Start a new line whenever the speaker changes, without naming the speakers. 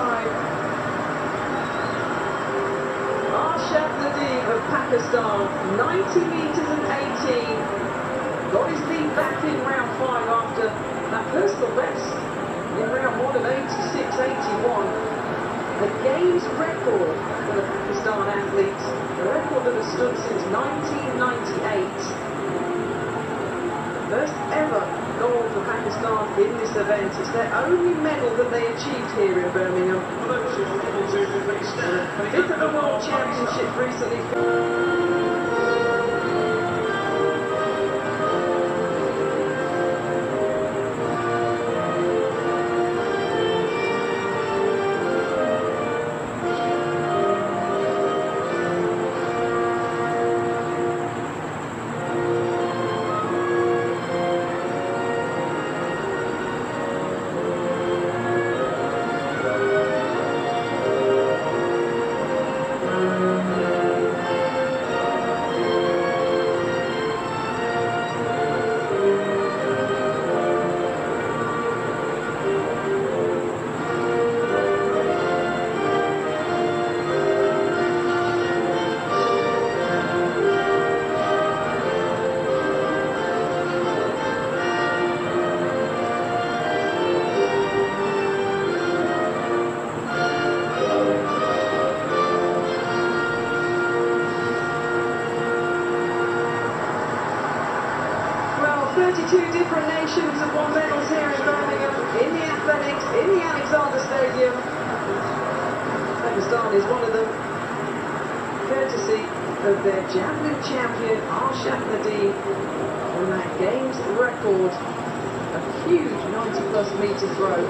time. Arshad Nadeem of Pakistan, 90 metres and 18. Got his lead back in round 5 after that personal best in round 1 of 86.81. The games record for the Pakistan athletes, the record that has stood since 1998. First ever gold for Pakistan in this event. It's their only medal that they achieved here in Birmingham. Fifth at the World Championship recently. Well, 32 different nations have won medals here in Birmingham, in the athletics, in the Alexander Stadium. Pakistan is one of them, courtesy of their javelin champion, Arshad Nadeem, on that games record, a huge 90+ metre throw.